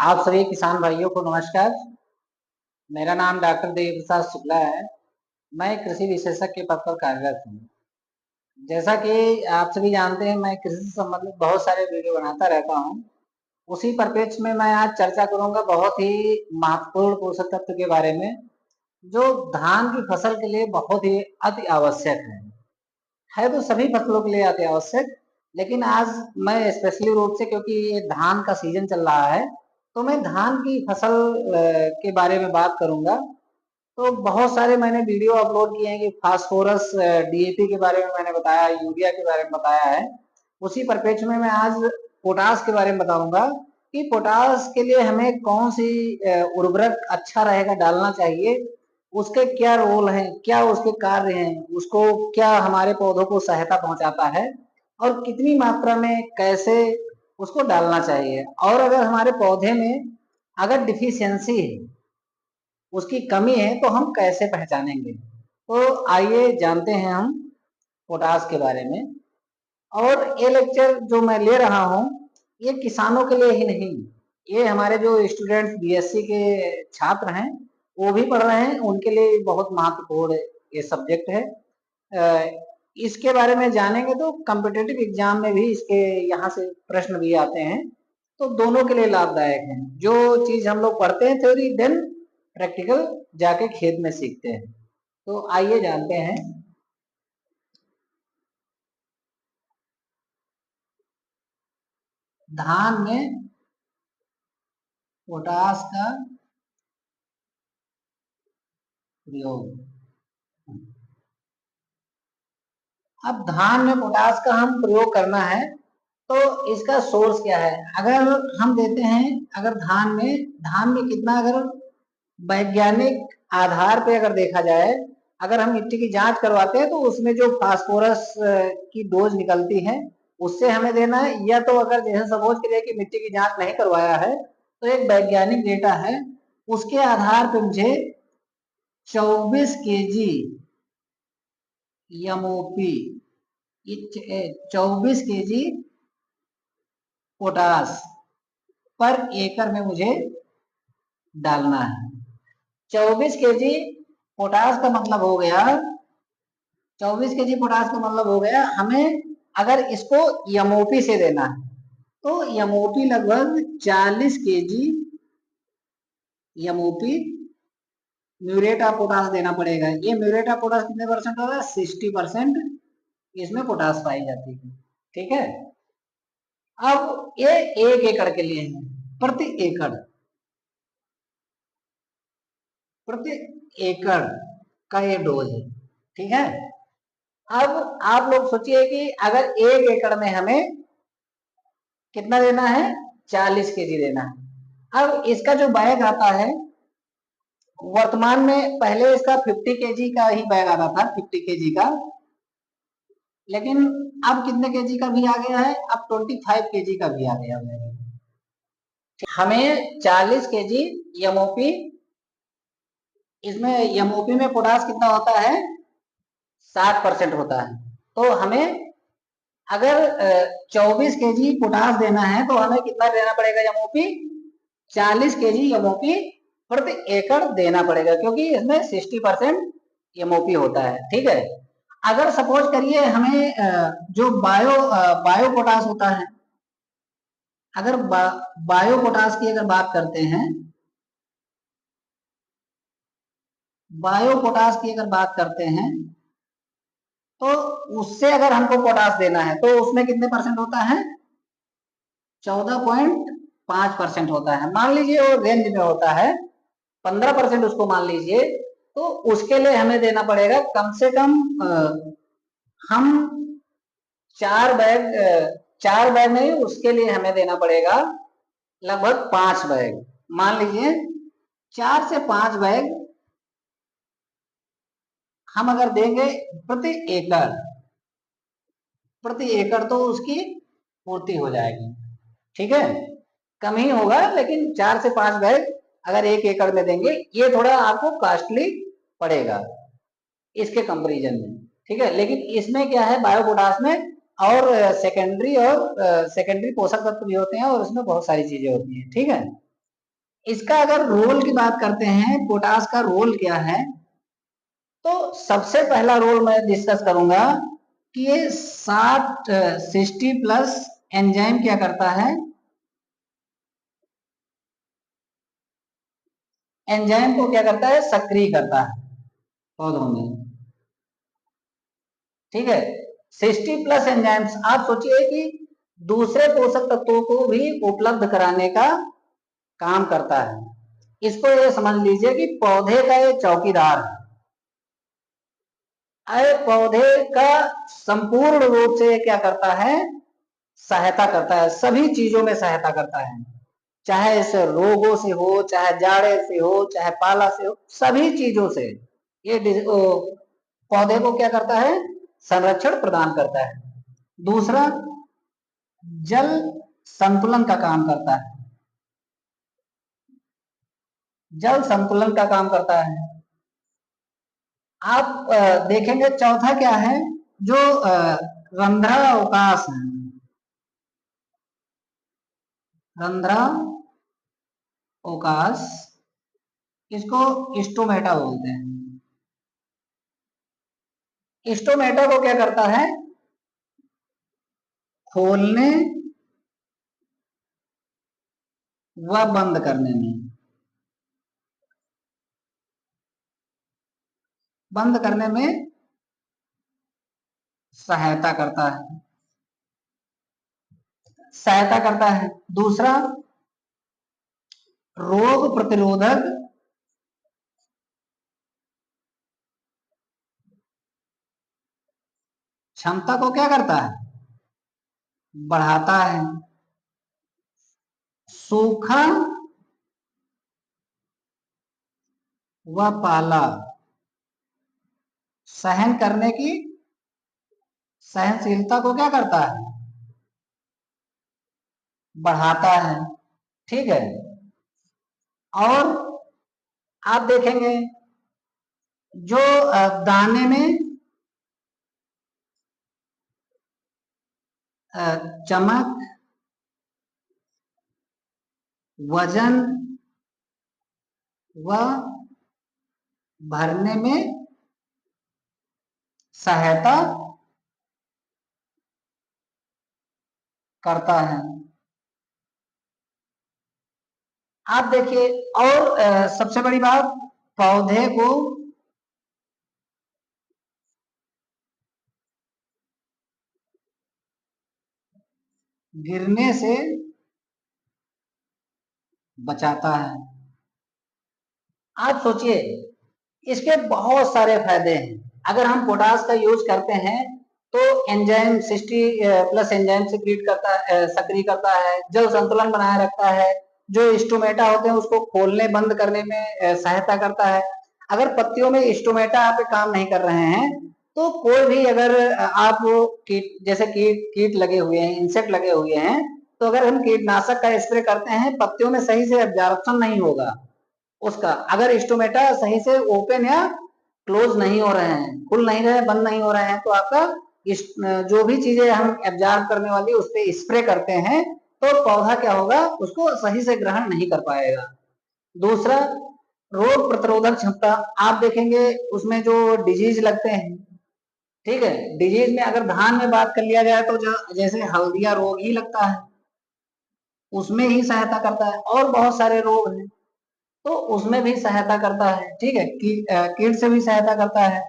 आप सभी किसान भाइयों को नमस्कार। मेरा नाम डॉक्टर देव प्रसाद शुक्ला है। मैं कृषि विशेषज्ञ के पद पर कार्यरत हूँ। जैसा कि आप सभी जानते हैं, मैं कृषि से संबंधित बहुत सारे वीडियो बनाता रहता हूँ। उसी परिप्रेक्ष्य में मैं आज चर्चा करूंगा बहुत ही महत्वपूर्ण पोषक तत्व के बारे में, जो धान की फसल के लिए बहुत ही अति आवश्यक है तो सभी फसलों के लिए अति आवश्यक, लेकिन आज मैं स्पेशली रूप से, क्योंकि ये धान का सीजन चल रहा है, तो मैं धान की फसल के बारे में बात करूंगा। तो बहुत सारे मैंने वीडियो अपलोड किए हैं कि फास्फोरस, डीएपी के बारे में मैंने बताया, यूरिया के बारे में बताया है। उसी परिप्रेक्ष्य में मैं आज पोटास के बारे में बताऊंगा कि पोटास के लिए हमें कौन सी उर्वरक अच्छा रहेगा डालना चाहिए, उसके क्या रोल हैं, क्या उसके कार्य हैं, उसको क्या हमारे पौधों को सहायता पहुंचाता है और कितनी मात्रा में कैसे उसको डालना चाहिए। और अगर हमारे पौधे में अगर डिफिशियंसी है, उसकी कमी है, तो हम कैसे पहचानेंगे। तो आइए जानते हैं हम पोटास के बारे में। और ये लेक्चर जो मैं ले रहा हूँ, ये किसानों के लिए ही नहीं, ये हमारे जो स्टूडेंट्स बीएससी के छात्र हैं वो भी पढ़ रहे हैं, उनके लिए बहुत महत्वपूर्ण ये सब्जेक्ट है। इसके बारे में जानेंगे तो कॉम्पिटिटिव एग्जाम में भी इसके यहाँ से प्रश्न भी आते हैं, तो दोनों के लिए लाभदायक है। जो चीज हम लोग पढ़ते हैं थ्योरी, देन प्रैक्टिकल जाके खेत में सीखते हैं। तो आइए जानते हैं। धान में पोटास का प्रयोग। अब धान में पोटास का हम प्रयोग करना है, तो इसका सोर्स क्या है। अगर हम देते हैं, अगर धान में कितना, अगर वैज्ञानिक आधार पे अगर देखा जाए, अगर हम मिट्टी की जांच करवाते हैं तो उसमें जो फास्फोरस की डोज निकलती है उससे हमें देना है, या तो अगर जैसे सपोज करिए कि मिट्टी की जांच नहीं करवाया है तो एक वैज्ञानिक डेटा है, उसके आधार पे मुझे 24 केजी एमओपी, 24 केजी पोटास पर एकड़ में मुझे डालना है। 24 केजी पोटास का मतलब हो गया, 24 केजी पोटास का मतलब हो गया, हमें अगर इसको एमओपी से देना है तो एमओपी लगभग 40 KG MOP muriate of potash देना पड़ेगा। ये म्यूरेट ऑफ पोटास कितने परसेंट होगा, 60% इसमें पोटास पाई जाती है। ठीक है। अब ये 1 एकड़ के लिए है, प्रति एकड़, प्रति एकड़ का ये डोज है। ठीक है। अब आप लोग सोचिए कि अगर 1 एकड़ में हमें कितना देना है, 40 केजी देना है। अब इसका जो बैग आता है, वर्तमान में पहले इसका 50 केजी का ही बैग आता था, 50 केजी का, लेकिन अब कितने केजी का भी आ गया है, अब 25 केजी का भी आ गया है। हमें 40 केजी एमओपी, इसमें एमओपी में पोटास कितना होता है, 60% होता है। तो हमें अगर 24 केजी पोटास देना है तो हमें कितना देना पड़ेगा एमओपी, 40 केजी एमओपी प्रति एकड़ देना पड़ेगा, क्योंकि इसमें 60% एमओपी होता है। ठीक है। अगर सपोज करिए हमें जो बायो पोटास होता है, अगर बायो पोटास की अगर बात करते हैं, बायो पोटास की अगर बात करते हैं, तो उससे अगर हमको पोटास देना है तो उसमें कितने परसेंट होता है, 14.5% होता है। मान लीजिए वो रेंज में होता है, 15% उसको मान लीजिए, तो उसके लिए हमें देना पड़ेगा कम से कम हम 4 बैग नहीं, उसके लिए हमें देना पड़ेगा लगभग 5 बैग। मान लीजिए 4 से 5 बैग हम अगर देंगे प्रति एकड़, प्रति एकड़, तो उसकी पूर्ति हो जाएगी। ठीक है। कम ही होगा, लेकिन 4 से 5 बैग अगर 1 एकड़ में देंगे, ये थोड़ा आपको कॉस्टली पड़ेगा इसके कंपैरिजन में। ठीक है। लेकिन इसमें क्या है, बायोपोटास में और सेकेंडरी पोषक तत्व भी होते हैं, और उसमें बहुत सारी चीजें होती हैं। ठीक है। इसका अगर रोल की बात करते हैं, पोटास का रोल क्या है, तो सबसे पहला रोल मैं डिस्कस करूंगा कि ये 60 प्लस एंजाइम क्या करता है, एंजाइम को क्या करता है, सक्रिय करता है पौधों में। ठीक है, 60 प्लस एंजाइम्स, आप सोचिए कि दूसरे पोषक तत्वों को भी उपलब्ध कराने का काम करता है। इसको ये समझ लीजिए कि पौधे का ये चौकीदार है। पौधे का संपूर्ण रूप से क्या करता है, सहायता करता है, सभी चीजों में सहायता करता है, चाहे इसे रोगों से हो, चाहे जाड़े से हो, चाहे पाला से हो, सभी चीजों से ये पौधे को क्या करता है, संरक्षण प्रदान करता है। दूसरा, जल संतुलन का काम करता है, जल संतुलन का काम करता है। आप देखेंगे चौथा क्या है, जो रंध्र अवकाश है, रंध्र अवकाश, इसको स्टोमेटा बोलते हैं। स्टोमेटा को क्या करता है, खोलने व बंद करने में, बंद करने में सहायता करता है, सहायता करता है। दूसरा, रोग प्रतिरोधक क्षमता को क्या करता है, बढ़ाता है। सूखा व पाला सहन करने की सहनशीलता को क्या करता है, बढ़ाता है। ठीक है, और आप देखेंगे जो दाने में चमक, वजन व भरने में सहायता करता है। आप देखिए, और सबसे बड़ी बात, पौधे को गिरने से बचाता है। आप सोचिए, इसके बहुत सारे फायदे हैं। अगर हम पोटास का यूज करते हैं तो एंजाइम 60 प्लस एंजाइम सिक्रीट करता है, सक्रिय करता है, जल संतुलन बनाए रखता है, जो स्टोमेटा होते हैं उसको खोलने बंद करने में सहायता करता है। अगर पत्तियों में स्टोमेटा आप काम नहीं कर रहे हैं तो कोई भी, अगर आप कीट, जैसे कीट लगे हुए हैं, इंसेक्ट लगे हुए हैं, तो अगर हम कीटनाशक का स्प्रे करते हैं, पत्तियों में सही से एब्जॉर्प्शन नहीं होगा उसका। अगर स्टोमेटा सही से ओपन या क्लोज नहीं हो रहे हैं, खुल नहीं रहे, बंद नहीं हो रहे हैं, तो आपका जो भी चीजें हम एब्जॉर्ब करने वाली उस पर स्प्रे करते हैं तो पौधा क्या होगा, उसको सही से ग्रहण नहीं कर पाएगा। दूसरा, रोग प्रतिरोधक क्षमता। आप देखेंगे उसमें जो डिजीज लगते हैं, ठीक है, डिजीज में अगर धान में बात कर लिया जाए तो जैसे हल्दिया रोग ही लगता है, उसमें ही सहायता करता है, और बहुत सारे रोग हैं तो उसमें भी सहायता करता है। ठीक है, कीट से भी सहायता करता है।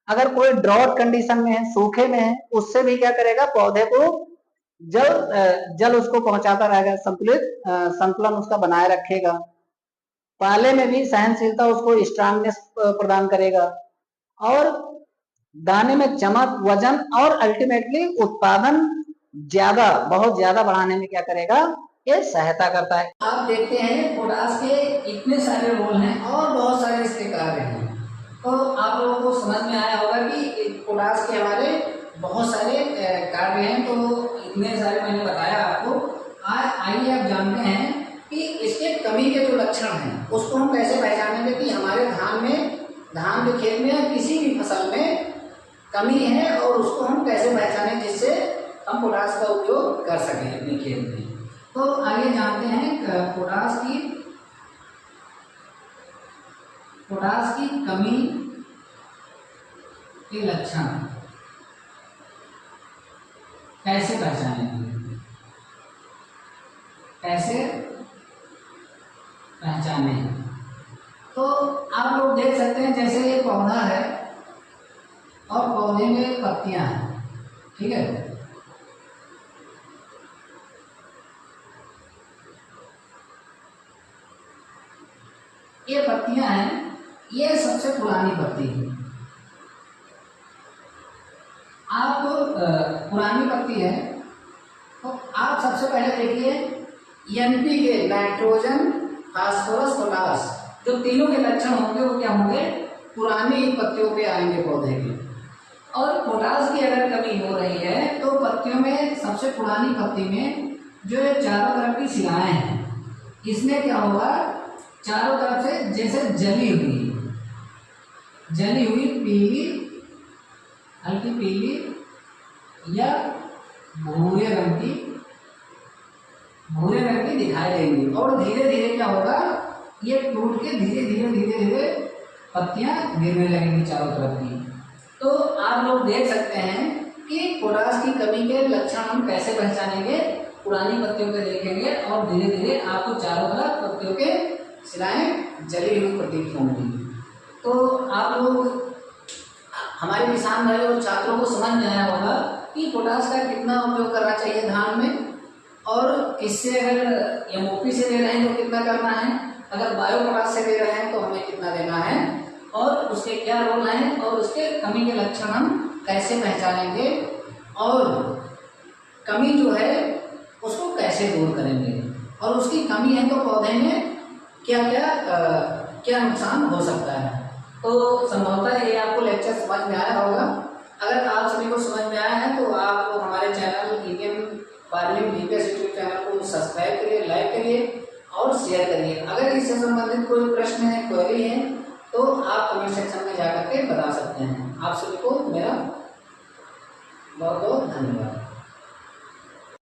अगर कोई ड्रॉट कंडीशन में है, सूखे में है, उससे भी क्या करेगा, पौधे को जल उसको पहुंचाता रहेगा, संतुलन उसका बनाए रखेगा। पाले में भी सहनशीलता, उसको स्ट्रांगनेस प्रदान करेगा, और दाने में चमक, वजन और अल्टीमेटली उत्पादन ज्यादा, बहुत ज्यादा बढ़ाने में क्या करेगा, ये सहायता करता है। आप देखते हैं पोटास के इतने सारे रोल हैं और बहुत सारे इसके कार्य हैं, तो आप लोगों को समझ में आया होगा कि पोटास के हमारे बहुत सारे कार्य हैं। तो इतने सारे मैंने बताया आपको। आइए आप जानते हैं कि इसके कमी के जो लक्षण हैं उसको हम कैसे पहचानेंगे कि हमारे धान के खेत में या किसी भी फसल में कमी है, और उसको हम कैसे पहचानें जिससे हम पोटास का उपयोग कर सकें अपने खेत में। तो आइए जानते हैं पोटास की पोटास की कमी के लक्षण कैसे पहचानेंगे, कैसे पहचाने? तो आप लोग देख सकते हैं जैसे ये पौधा है और पौधे में पत्तियां हैं, ठीक है। ये पत्तियां हैं, ये सबसे पुरानी पत्ती है। आप पुरानी पत्ती है तो आप सबसे पहले देखिए एनपीके, नाइट्रोजन, फास्फोरस, पोटास, जो तीनों के लक्षण होंगे वो क्या होंगे, पुरानी पत्तियों पे आएंगे पौधे के। और पोटास की अगर कमी हो रही है तो पत्तियों में, सबसे पुरानी पत्ती में जो ये चारों तरफ की शिराएं हैं, इसमें क्या होगा, चारों तरफ से जैसे जली हुई पीली, हल्की पीली या भूरे रंग की दिखाई देंगी। और धीरे धीरे क्या होगा, ये टूट के धीरे धीरे पत्तियां गिरने लगेंगी चारों तरफ की। तो आप लोग देख सकते हैं कि पोटास की कमी के लक्षण हम कैसे पहचानेंगे, पुरानी पत्तियों को देखेंगे और धीरे धीरे आपको चारों तरफ पत्तियों के शिराएं जली हुई प्रतीत होंगी। तो आप लोग, हमारे किसान भाई और छात्रों को समझ में आया होगा कि पोटास का कितना उपयोग करना चाहिए धान में, और किससे, अगर एमओपी से दे रहे हैं तो कितना करना है, अगर बायो पोटास से दे रहे हैं तो हमें कितना देना है, और उसके क्या रोल हैं, और उसके कमी के लक्षण हम कैसे पहचानेंगे, और कमी जो है उसको कैसे दूर करेंगे, और उसकी कमी है तो पौधे में क्या नुकसान हो सकता है। तो संभवतः ये आपको लेक्चर समझ में आया होगा। अगर आप सभी को समझ में आया है तो आप हमारे channel Indian farming GPS YouTube channel को सब्सक्राइब करिए, लाइक करिए और शेयर करिए। अगर इससे संबंधित कोई प्रश्न है, क्वेरी है, तो आप कमेंट सेक्शन में जाकर के बता सकते हैं। आप सभी को मेरा बहुत बहुत धन्यवाद।